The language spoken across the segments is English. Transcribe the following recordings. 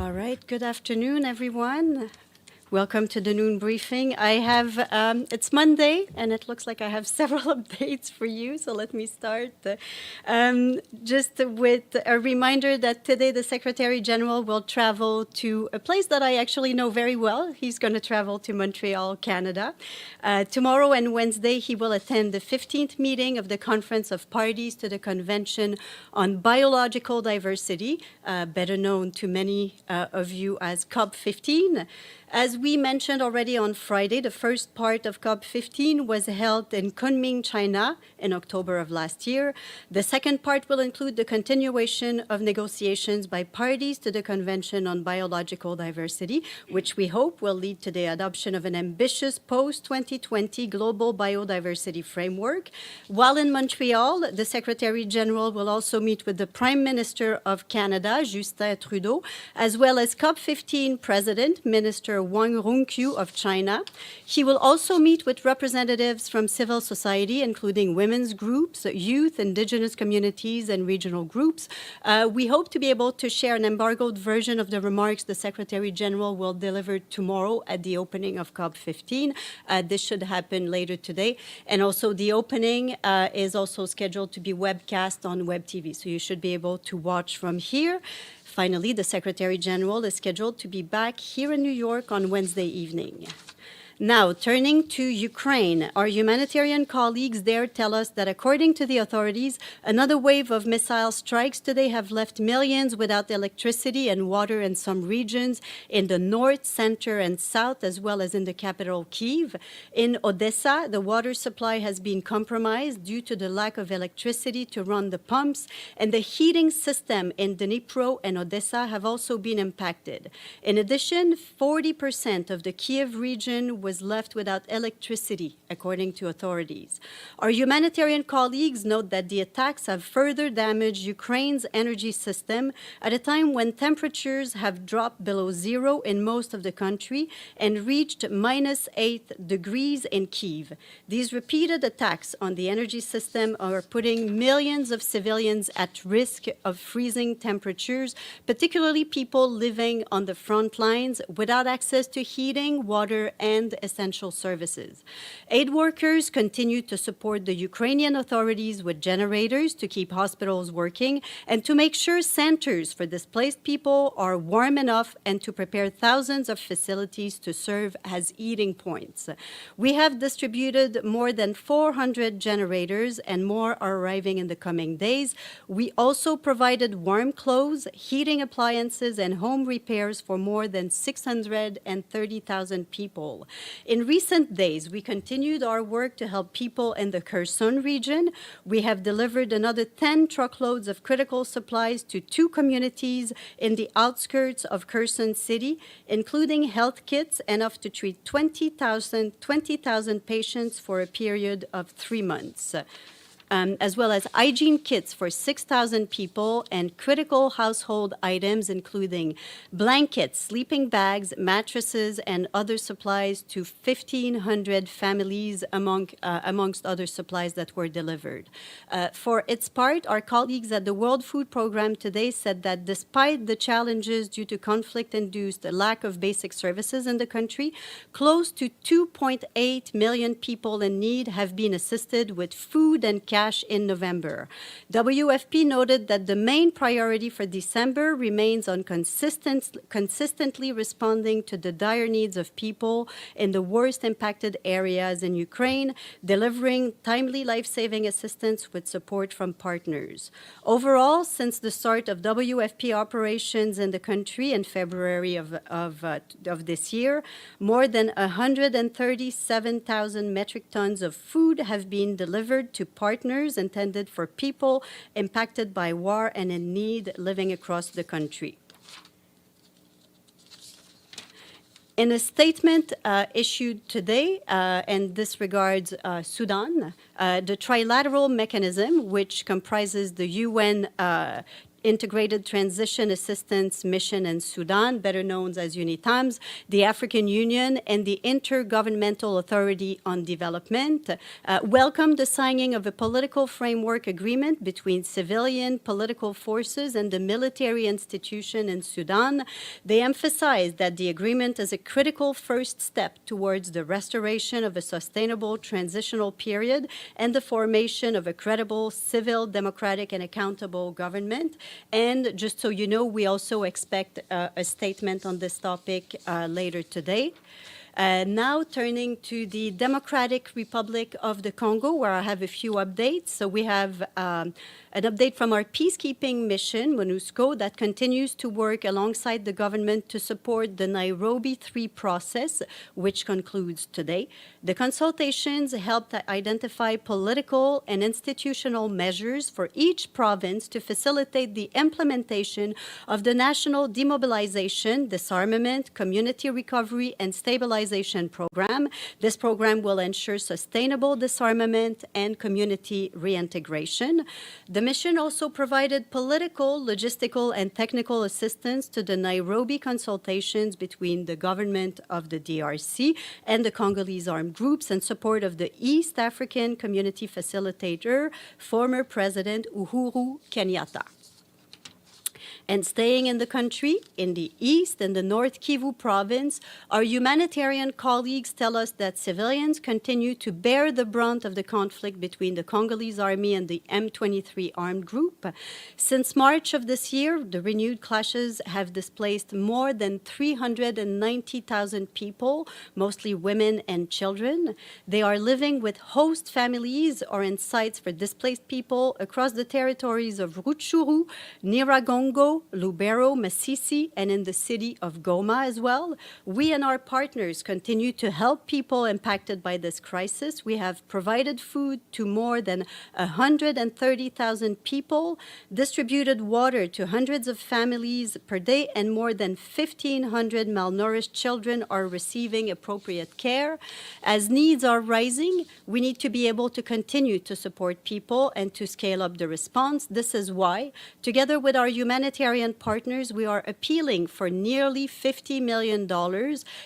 All right, good afternoon, everyone. Welcome to the noon briefing. It's Monday, and it looks like I have several updates for you, so let me start. Just with a reminder that today the Secretary General will travel to a place that I actually know very well. He's going to travel to Montreal, Canada. Tomorrow and Wednesday, he will attend the 15th meeting of the Conference of Parties to the Convention on Biological Diversity, better known to many of you as COP15. As we mentioned already on Friday, the first part of COP15 was held in Kunming, China in October of last year. The second part will include the continuation of negotiations by parties to the Convention on Biological Diversity, which we hope will lead to the adoption of an ambitious post-2020 Global Biodiversity Framework. While in Montreal, the Secretary General will also meet with the Prime Minister of Canada, Justin Trudeau, as well as COP15 President, Minister Wang Rongqiu of China. He will also meet with representatives from civil society, including women's groups, youth, indigenous communities, and regional groups. We hope to be able to share an embargoed version of the remarks the Secretary General will deliver tomorrow at the opening of COP15. This should happen later today. And also the opening is also scheduled to be webcast on Web TV, so you should be able to watch from here. Finally, the Secretary General is scheduled to be back here in New York on Wednesday evening. Now, turning to Ukraine, our humanitarian colleagues there tell us that according to the authorities, another wave of missile strikes today have left millions without electricity and water in some regions in the north, center, and south, as well as in the capital, Kyiv. In Odessa, the water supply has been compromised due to the lack of electricity to run the pumps, and the heating system in Dnipro and Odessa have also been impacted. In addition, 40% of the Kyiv region was left without electricity, according to authorities. Our humanitarian colleagues note that the attacks have further damaged Ukraine's energy system at a time when temperatures have dropped below zero in most of the country and reached -8 degrees in Kyiv. These repeated attacks on the energy system are putting millions of civilians at risk of freezing temperatures, particularly people living on the front lines without access to heating, water, and essential services. Aid workers continue to support the Ukrainian authorities with generators to keep hospitals working and to make sure centers for displaced people are warm enough and to prepare thousands of facilities to serve as eating points. We have distributed more than 400 generators and more are arriving in the coming days. We also provided warm clothes, heating appliances, and home repairs for more than 630,000 people. In recent days, we continued our work to help people in the Kherson region. We have delivered another 10 truckloads of critical supplies to 2 communities in the outskirts of Kherson City, including health kits enough to treat 20,000 patients for a period of 3 months. As well as hygiene kits for 6,000 people and critical household items, including blankets, sleeping bags, mattresses, and other supplies to 1,500 families, amongst other supplies that were delivered. For its part, our colleagues at the World Food Programme today said that despite the challenges due to conflict-induced lack of basic services in the country, close to 2.8 million people in need have been assisted with food and cash in November. WFP noted that the main priority for December remains on consistently responding to the dire needs of people in the worst impacted areas in Ukraine, delivering timely life-saving assistance with support from partners. Overall, since the start of WFP operations in the country in February of this year, more than 137,000 metric tons of food have been delivered to partners intended for people impacted by war and in need living across the country. In a statement issued today, and this regards Sudan, the trilateral mechanism, which comprises the UN Integrated Transition Assistance Mission in Sudan, better known as UNITAMS, the African Union, and the Intergovernmental Authority on Development, welcomed the signing of a political framework agreement between civilian political forces and the military institution in Sudan. They emphasized that the agreement is a critical first step towards the restoration of a sustainable transitional period and the formation of a credible, civil, democratic, and accountable government. And just so you know, we also expect a statement on this topic later today. Now turning to the Democratic Republic of the Congo, where I have a few updates. So we have an update from our peacekeeping mission, MONUSCO, that continues to work alongside the government to support the Nairobi 3 process, which concludes today. The consultations helped identify political and institutional measures for each province to facilitate the implementation of the National Demobilization, Disarmament, Community Recovery, and Stabilization Program. This program will ensure sustainable disarmament and community reintegration. The mission also provided political, logistical, and technical assistance to the Nairobi consultations between the government of the DRC and the Congolese armed groups in support of the East African Community Facilitator, former President Uhuru Kenyatta. And staying in the country, in the east and the North Kivu province, our humanitarian colleagues tell us that civilians continue to bear the brunt of the conflict between the Congolese army and the M23 armed group. Since March of this year, the renewed clashes have displaced more than 390,000 people, mostly women and children. They are living with host families or in sites for displaced people across the territories of Rutshuru, Nyiragongo, Lubero, Masisi, and in the city of Goma as well. We and our partners continue to help people impacted by this crisis. We have provided food to more than 130,000 people, distributed water to hundreds of families per day, and more than 1,500 malnourished children are receiving appropriate care. As needs are rising, we need to be able to continue to support people and to scale up the response. This is why, together with our humanitarian partners, we are appealing for nearly $50 million.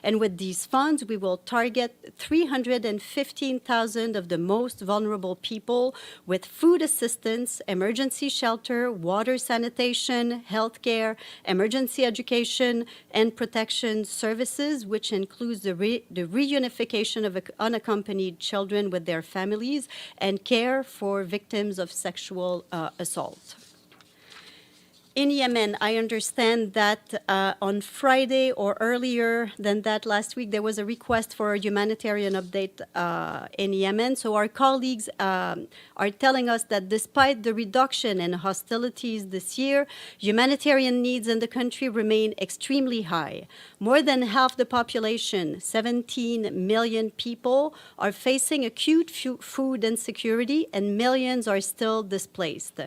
And with these funds, we will target 315,000 of the most vulnerable people with food assistance, emergency shelter, water sanitation, healthcare, emergency education, and protection services, which includes the reunification of unaccompanied children with their families and care for victims of sexual assault. In Yemen, I understand that on Friday or earlier than that last week, there was a request for a humanitarian update in Yemen. So our colleagues are telling us that despite the reduction in hostilities this year, humanitarian needs in the country remain extremely high. More than half the population, 17 million people, are facing acute food insecurity, and millions are still displaced.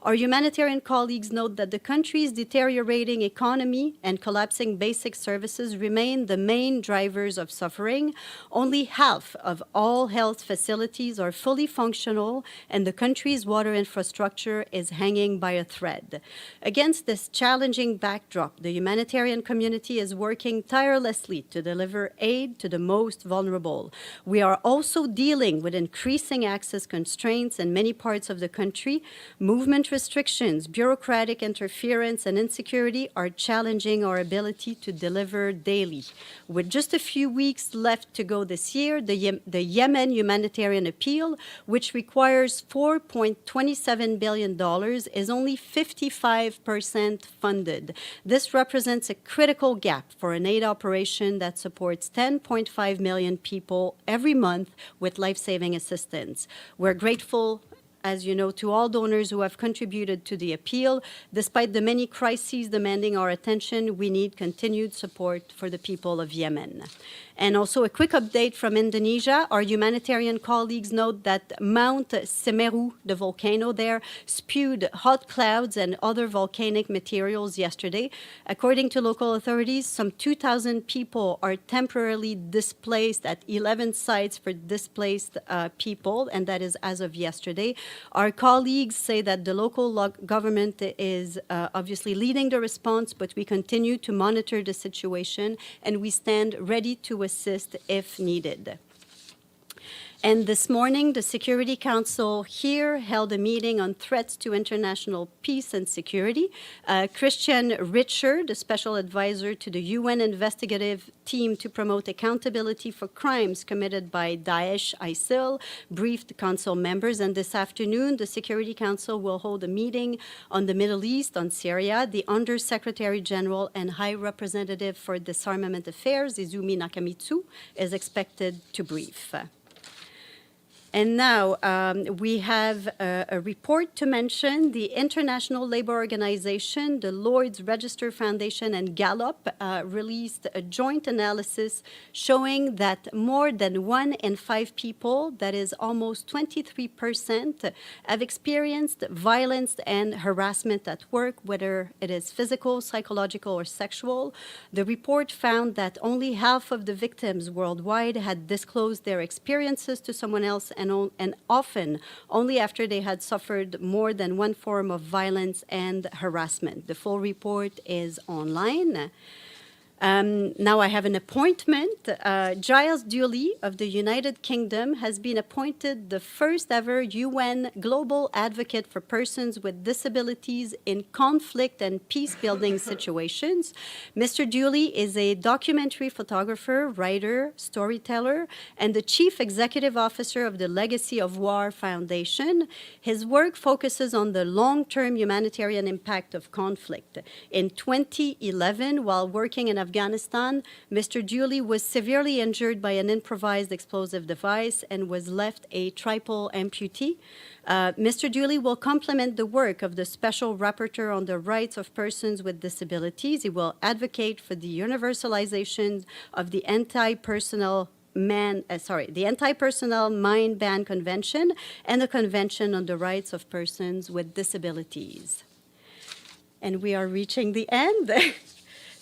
Our humanitarian colleagues note that the country's deteriorating economy and collapsing basic services remain the main drivers of suffering. Only half of all health facilities are fully functional, and the country's water infrastructure is hanging by a thread. Against this challenging backdrop, the humanitarian community is working tirelessly to deliver aid to the most vulnerable. We are also dealing with increasing access constraints in many parts of the country. Movement restrictions, bureaucratic interference, and insecurity are challenging our ability to deliver daily. With just a few weeks left to go this year, the Yemen humanitarian appeal, which requires $4.27 billion, is only 55% funded. This represents a critical gap for an aid operation that supports 10.5 million people every month with life-saving assistance. We're grateful, as you know, to all donors who have contributed to the appeal. Despite the many crises demanding our attention, we need continued support for the people of Yemen. And also a quick update from Indonesia. Our humanitarian colleagues note that Mount Semeru, the volcano there, spewed hot clouds and other volcanic materials yesterday. According to local authorities, some 2,000 people are temporarily displaced at 11 sites for displaced people, and that is as of yesterday. Our colleagues say that the local government is obviously leading the response, but we continue to monitor the situation, and we stand ready to assist if needed. And this morning, the Security Council here held a meeting on threats to international peace and security. Christian Richer, the special advisor to the UN investigative team to promote accountability for crimes committed by Daesh ISIL, briefed the council members. And this afternoon, the Security Council will hold a meeting on the Middle East, on Syria. The Under-Secretary General and High Representative for Disarmament Affairs, Izumi Nakamitsu, is expected to brief. And now we have a report to mention. The International Labour Organization, the Lloyd's Register Foundation, and Gallup released a joint analysis showing that more than 1 in 5 people, that is almost 23%, have experienced violence and harassment at work, whether it is physical, psychological, or sexual. The report found that only half of the victims worldwide had disclosed their experiences to someone else, and often only after they had suffered more than one form of violence and harassment. The full report is online. Now I have an appointment. Giles Dewley of the United Kingdom has been appointed the first ever UN Global Advocate for Persons with Disabilities in Conflict and Peace-Building Situations. Mr. Dewley is a documentary photographer, writer, storyteller, and the Chief Executive Officer of the Legacy of War Foundation. His work focuses on the long-term humanitarian impact of conflict. In 2011, while working in Afghanistan, Mr. Dewley was severely injured by an improvised explosive device and was left a triple amputee. Mr. Dewley will complement the work of the Special Rapporteur on the Rights of Persons with Disabilities. He will advocate for the universalization of the Anti-Personnel Mine Ban Convention and the Convention on the Rights of Persons with Disabilities. And we are reaching the end.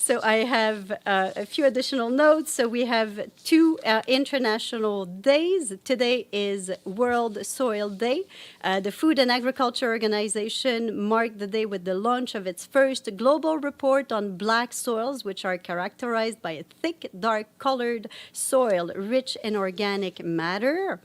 So I have a few additional notes. So we have 2 international days. Today is World Soil Day. The Food and Agriculture Organization marked the day with the launch of its first global report on black soils, which are characterized by a thick, dark-colored soil rich in organic matter.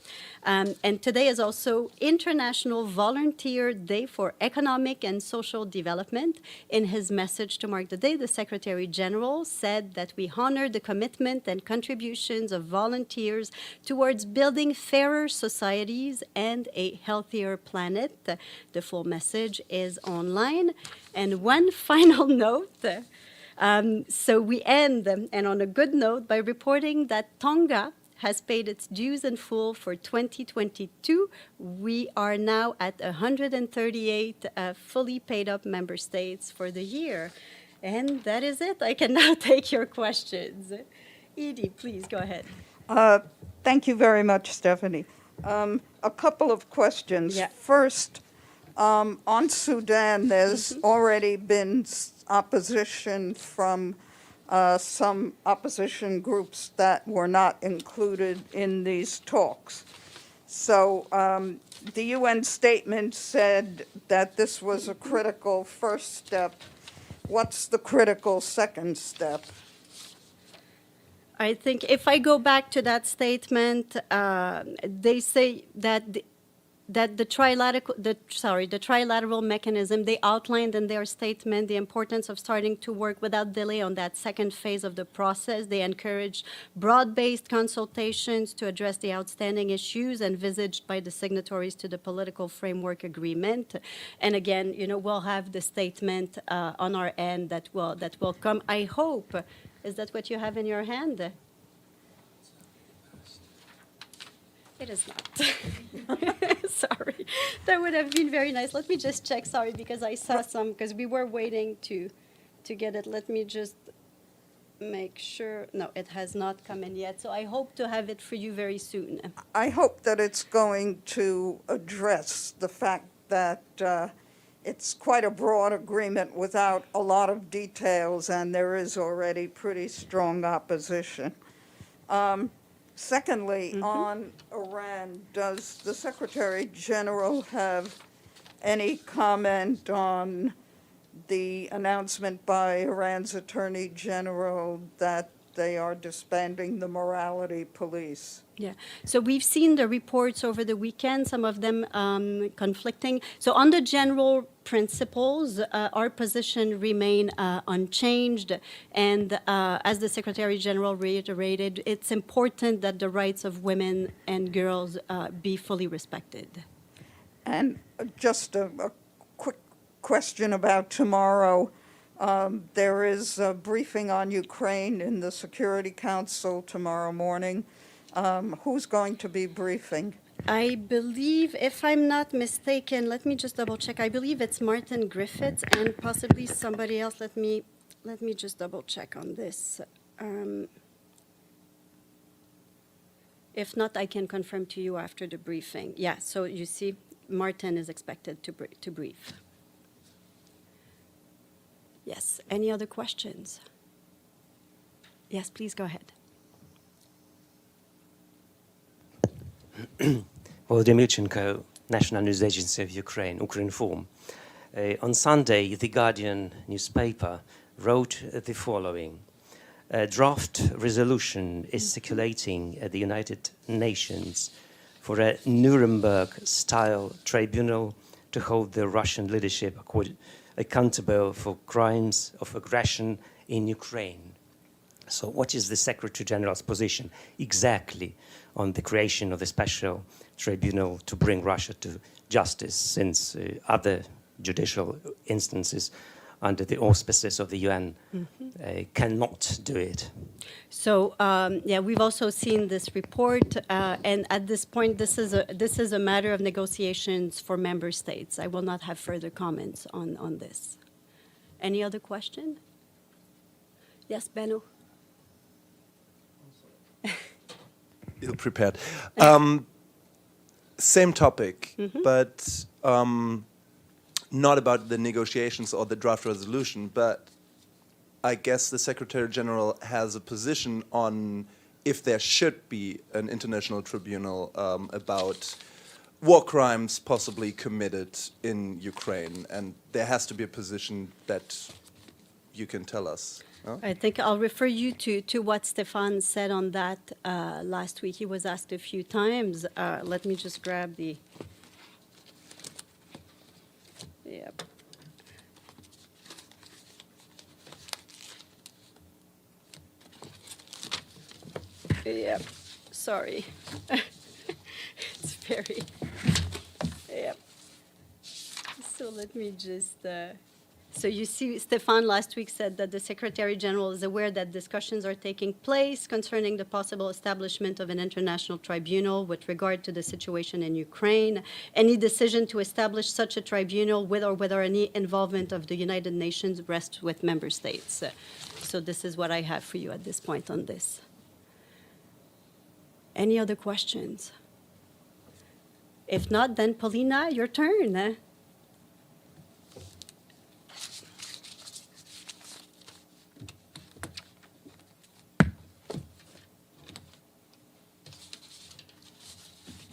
And today is also International Volunteer Day for Economic and Social Development. In his message to mark the day, the Secretary General said that we honor the commitment and contributions of volunteers towards building fairer societies and a healthier planet. The full message is online. And one final note. So we end, and on a good note, by reporting that Tonga has paid its dues in full for 2022. We are now at 138 fully paid up member states for the year. And that is it. I can now take your questions. Edie, please go ahead. Thank you very much, Stephanie. A couple of questions. Yeah. First, on Sudan, there's already been opposition from some opposition groups that were not included in these talks. So the UN statement said that this was a critical first step. What's the critical second step? I think if I go back to that statement, they say that the trilateral mechanism, they outlined in their statement the importance of starting to work without delay on that second phase of the process. They encouraged broad-based consultations to address the outstanding issues envisaged by the signatories to the political framework agreement. And again, we'll have the statement on our end that will come. I hope. Is that what you have in your hand? It is not. Sorry. That would have been very nice. Let me just check. Sorry, because I saw some, because we were waiting to get it. Let me just make sure. No, it has not come in yet. So I hope to have it for you very soon. I hope that it's going to address the fact that it's quite a broad agreement without a lot of details, and there is already pretty strong opposition. Secondly, on Iran, does the Secretary General have any comment on the announcement by Iran's Attorney General that they are disbanding the morality police? Yeah. So we've seen the reports over the weekend, some of them conflicting. So on the general principles, our position remain unchanged. And as the Secretary General reiterated, it's important that the rights of women and girls be fully respected. And just a quick question about tomorrow. There is a briefing on Ukraine in the Security Council tomorrow morning. Who's going to be briefing? I believe, if I'm not mistaken, let me just double check. I believe it's Martin Griffiths and possibly somebody else. Let me just double check on this. If not, I can confirm to you after the briefing. Yeah, so you see, Martin is expected to brief. Yes, any other questions? Yes, please go ahead. Volodymyr Yurchenko, National News Agency of Ukraine, Ukrinform. On Sunday, the Guardian newspaper wrote the following. A draft resolution is circulating at the United Nations for a Nuremberg-style tribunal to hold the Russian leadership accountable for crimes of aggression in Ukraine. So what is the Secretary General's position exactly on the creation of a special tribunal to bring Russia to justice, since other judicial instances under the auspices of the UN cannot do it? So yeah, we've also seen this report, and at this point, this is a matter of negotiations for member states. I will not have further comments on this. Any other question? Yes, Benno. Ill prepared. Same topic, but not about the negotiations or the draft resolution, but I guess the Secretary General has a position on if there should be an international tribunal about war crimes possibly committed in Ukraine, and there has to be a position that you can tell us. No? I think I'll refer you to what Stefan said on that last week. He was asked a few times. Let me just grab the... Yep. Yep. Sorry. It's very... Yep. So let me just... So you see, Stefan last week said that the Secretary General is aware that discussions are taking place concerning the possible establishment of an international tribunal with regard to the situation in Ukraine. Any decision to establish such a tribunal with or without any involvement of the United Nations rests with member states. So this is what I have for you at this point on this. Any other questions? If not, then Paulina, your turn.